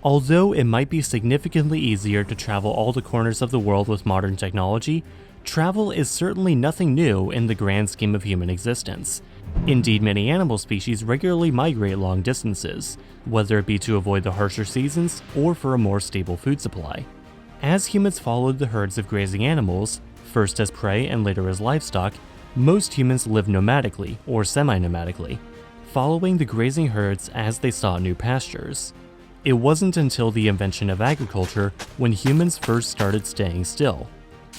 Although it might be significantly easier to travel all the corners of the world with modern technology, travel is certainly nothing new in the grand scheme of human existence. Indeed, many animal species regularly migrate long distances, whether it be to avoid the harsher seasons or for a more stable food supply. As humans followed the herds of grazing animals, first as prey and later as livestock, most humans lived nomadically or semi-nomadically, following the grazing herds as they sought new pastures. It wasn't until the invention of agriculture when humans first started staying still.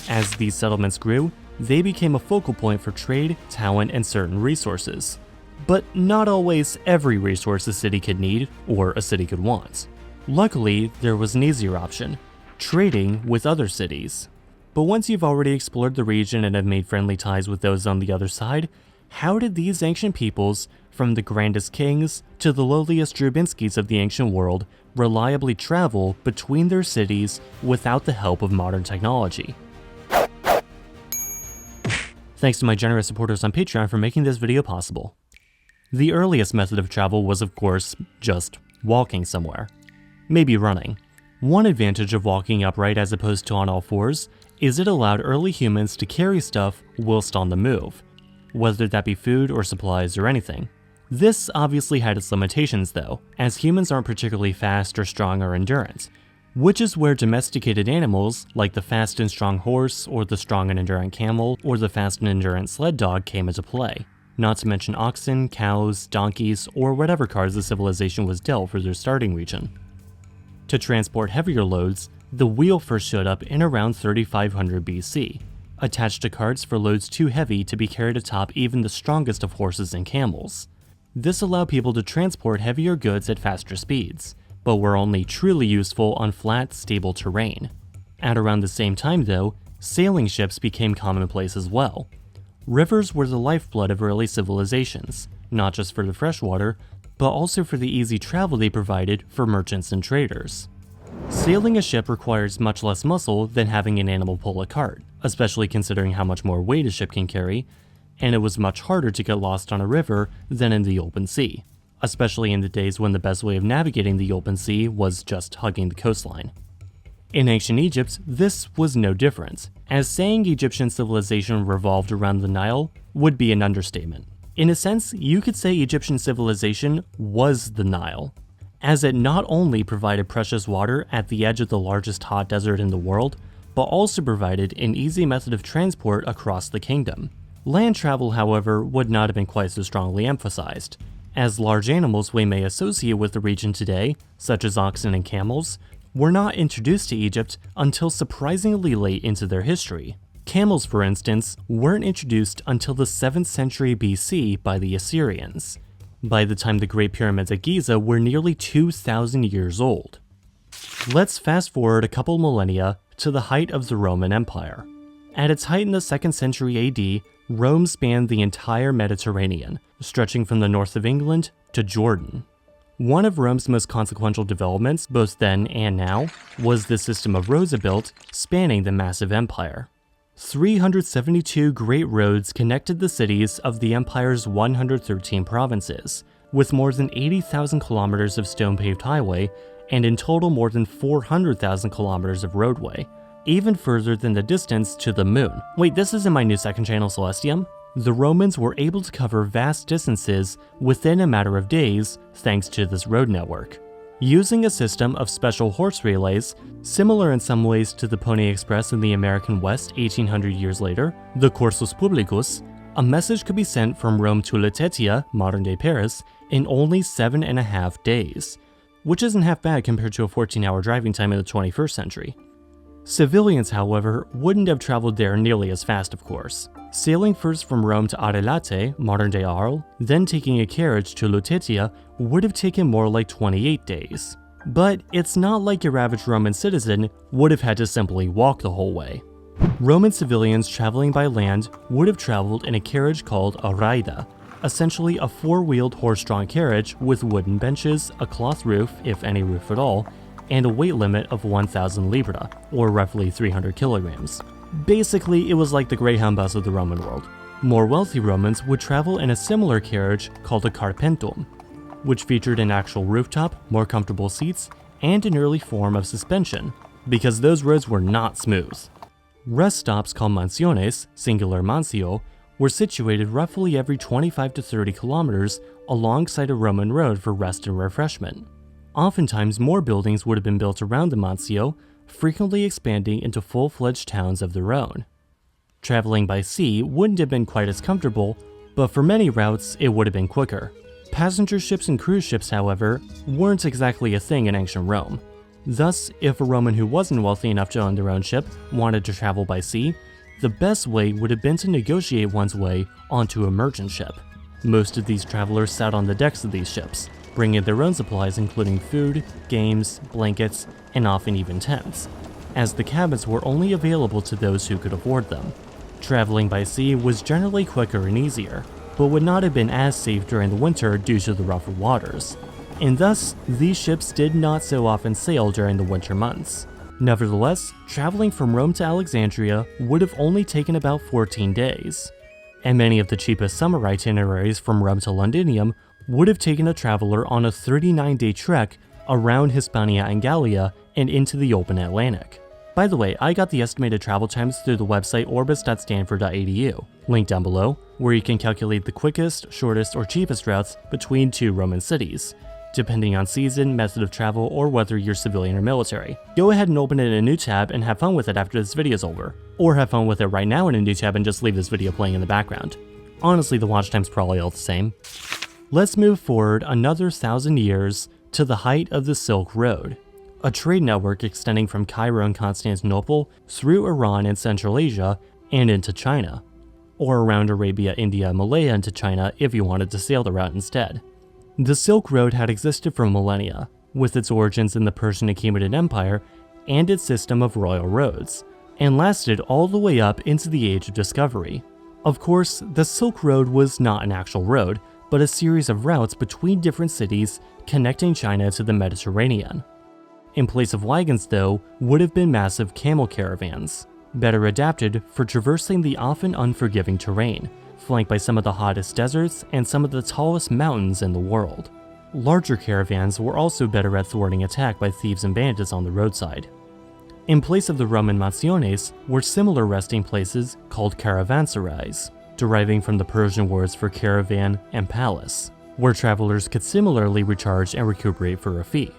As these settlements grew, they became a focal point for trade, talent, and certain resources. But not always every resource a city could need or a city could want. Luckily, there was an easier option: trading with other cities. But once you've already explored the region and have made friendly ties with those on the other side, how did these ancient peoples, from the grandest kings to the lowliest Drubinskis of the ancient world, reliably travel between their cities without the help of modern technology? Thanks to my generous supporters on Patreon for making this video possible. The earliest method of travel was, of course, just walking somewhere. Maybe running. One advantage of walking upright as opposed to on all fours is it allowed early humans to carry stuff whilst on the move, whether that be food or supplies or anything. This obviously had its limitations though, as humans aren't particularly fast or strong or endurant, which is where domesticated animals like the fast and strong horse or the strong and endurant camel or the fast and endurant sled dog came into play, not to mention oxen, cows, donkeys, or whatever cards the civilization was dealt for their starting region. To transport heavier loads, the wheel first showed up in around 3500 BC, attached to carts for loads too heavy to be carried atop even the strongest of horses and camels. This allowed people to transport heavier goods at faster speeds, but were only truly useful on flat, stable terrain. At around the same time though, sailing ships became commonplace as well. Rivers were the lifeblood of early civilizations, not just for the freshwater, but also for the easy travel they provided for merchants and traders. Sailing a ship requires much less muscle than having an animal pull a cart, especially considering how much more weight a ship can carry, and it was much harder to get lost on a river than in the open sea, especially in the days when the best way of navigating the open sea was just hugging the coastline. In ancient Egypt, this was no different, as saying Egyptian civilization revolved around the Nile would be an understatement. In a sense, you could say Egyptian civilization was the Nile, as it not only provided precious water at the edge of the largest hot desert in the world, but also provided an easy method of transport across the kingdom. Land travel, however, would not have been quite so strongly emphasized, as large animals we may associate with the region today, such as oxen and camels, were not introduced to Egypt until surprisingly late into their history. Camels, for instance, weren't introduced until the 7th century BC by the Assyrians, by the time the Great Pyramids at Giza were nearly 2,000 years old. Let's fast forward a couple millennia to the height of the Roman Empire. At its height in the 2nd century AD, Rome spanned the entire Mediterranean, stretching from the north of England to Jordan. One of Rome's most consequential developments, both then and now, was the system of roads it built, spanning the massive empire. 372 great roads connected the cities of the empire's 113 provinces, with more than 80,000 kilometers of stone-paved highway, and in total more than 400,000 kilometers of roadway, even further than the distance to the moon. Wait, this is in my new second channel, Celestium? The Romans were able to cover vast distances within a matter of days thanks to this road network. Using a system of special horse relays, similar in some ways to the Pony Express in the American West 1800 years later, the Cursus Publicus, a message could be sent from Rome to Lutetia, modern-day Paris, in only 7.5 days, which isn't half bad compared to a 14-hour driving time in the 21st century. Civilians, however, wouldn't have traveled there nearly as fast, of course. Sailing first from Rome to Arelate, modern-day Arles, then taking a carriage to Lutetia would have taken more like 28 days. But it's not like your average Roman citizen would have had to simply walk the whole way. Roman civilians traveling by land would have traveled in a carriage called a raida, essentially a four-wheeled horse-drawn carriage with wooden benches, a cloth roof, if any roof at all, and a weight limit of 1,000 libra, or roughly 300 kilograms. Basically, it was like the Greyhound bus of the Roman world. More wealthy Romans would travel in a similar carriage called a carpentum, which featured an actual rooftop, more comfortable seats, and an early form of suspension, because those roads were not smooth. Rest stops called mansiones, singular mansio, were situated roughly every 25 to 30 kilometers alongside a Roman road for rest and refreshment. Oftentimes more buildings would have been built around the mansio, frequently expanding into full-fledged towns of their own. Traveling by sea wouldn't have been quite as comfortable, but for many routes it would have been quicker. Passenger ships and cruise ships, however, weren't exactly a thing in ancient Rome. Thus, if a Roman who wasn't wealthy enough to own their own ship wanted to travel by sea, the best way would have been to negotiate one's way onto a merchant ship. Most of these travelers sat on the decks of these ships, bringing their own supplies including food, games, blankets, and often even tents, as the cabins were only available to those who could afford them. Traveling by sea was generally quicker and easier, but would not have been as safe during the winter due to the rougher waters, and thus these ships did not so often sail during the winter months. Nevertheless, traveling from Rome to Alexandria would have only taken about 14 days, and many of the cheapest summer itineraries from Rome to Londinium would have taken a traveler on a 39-day trek around Hispania and Gallia and into the open Atlantic. By the way, I got the estimated travel times through the website orbis.stanford.edu, linked down below, where you can calculate the quickest, shortest, or cheapest routes between two Roman cities, depending on season, method of travel, or whether you're civilian or military. Go ahead and open it in a new tab and have fun with it after this video is over, or have fun with it right now in a new tab and just leave this video playing in the background. Honestly, the watch time's probably all the same. Let's move forward another 1,000 years to the height of the Silk Road, a trade network extending from Cairo and Constantinople through Iran and Central Asia and into China, or around Arabia, India, and Malaya into China if you wanted to sail the route instead. The Silk Road had existed for millennia, with its origins in the Persian Achaemenid Empire and its system of royal roads, and lasted all the way up into the Age of Discovery. Of course, the Silk Road was not an actual road, but a series of routes between different cities connecting China to the Mediterranean. In place of wagons, though, would have been massive camel caravans, better adapted for traversing the often unforgiving terrain, flanked by some of the hottest deserts and some of the tallest mountains in the world. Larger caravans were also better at thwarting attack by thieves and bandits on the roadside. In place of the Roman mansiones were similar resting places called caravanserais, deriving from the Persian words for caravan and palace, where travelers could similarly recharge and recuperate for a fee.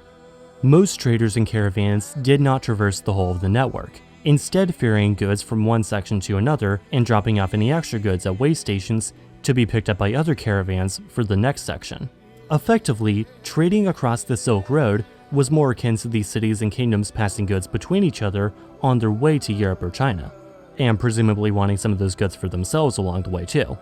Most traders and caravans did not traverse the whole of the network, instead ferrying goods from one section to another and dropping off any extra goods at way stations to be picked up by other caravans for the next section. Effectively, trading across the Silk Road was more akin to these cities and kingdoms passing goods between each other on their way to Europe or China, and presumably wanting some of those goods for themselves along the way too.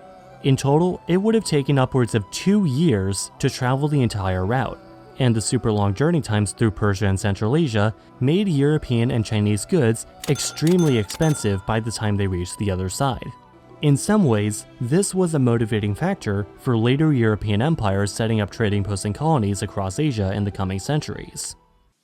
In total, it would have taken upwards of 2 years to travel the entire route, and the super long journey times through Persia and Central Asia made European and Chinese goods extremely expensive by the time they reached the other side. In some ways, this was a motivating factor for later European empires setting up trading posts and colonies across Asia in the coming centuries.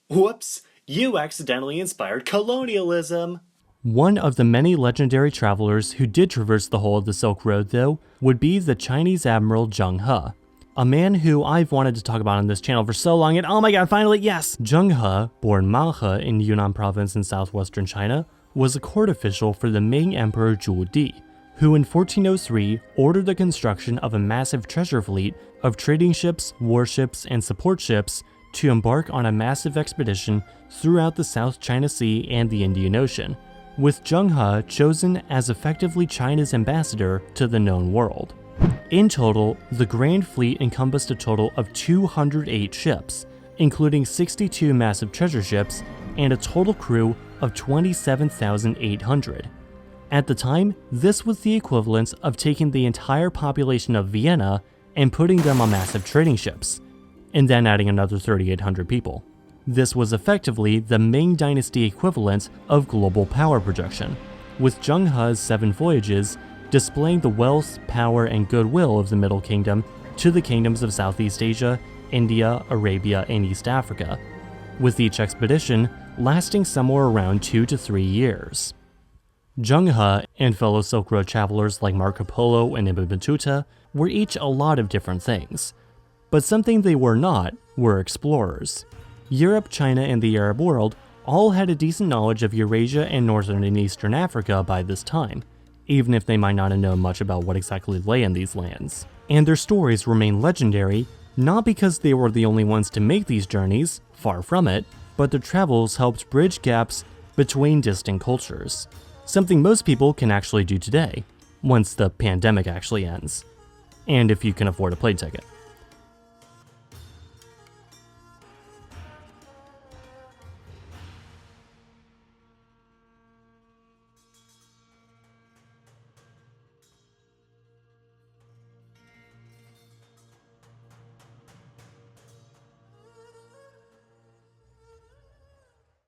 Whoops, you accidentally inspired colonialism! One of the many legendary travelers who did traverse the whole of the Silk Road, though, would be the Chinese Admiral Zheng He, a man who I've wanted to talk about on this channel for so long, and oh my god, finally, yes! Zheng He, born Ma He in Yunnan province in southwestern China, was a court official for the Ming Emperor Zhu Di, who in 1403 ordered the construction of a massive treasure fleet of trading ships, warships, and support ships to embark on a massive expedition throughout the South China Sea and the Indian Ocean, with Zheng He chosen as effectively China's ambassador to the known world. In total, the Grand Fleet encompassed a total of 208 ships, including 62 massive treasure ships and a total crew of 27,800. At the time, this was the equivalent of taking the entire population of Vienna and putting them on massive trading ships, and then adding another 3,800 people. This was effectively the Ming Dynasty equivalent of global power projection, with Zheng He's 7 voyages displaying the wealth, power, and goodwill of the Middle Kingdom to the kingdoms of Southeast Asia, India, Arabia, and East Africa, with each expedition lasting somewhere around 2 to 3 years. Zheng He and fellow Silk Road travelers like Marco Polo and Ibn Battuta were each a lot of different things, but something they were not were explorers. Europe, China, and the Arab world all had a decent knowledge of Eurasia and northern and eastern Africa by this time, even if they might not have known much about what exactly lay in these lands. And their stories remain legendary, not because they were the only ones to make these journeys, far from it, but their travels helped bridge gaps between distant cultures. Something most people can actually do today, once the pandemic actually ends. And if you can afford a plane ticket.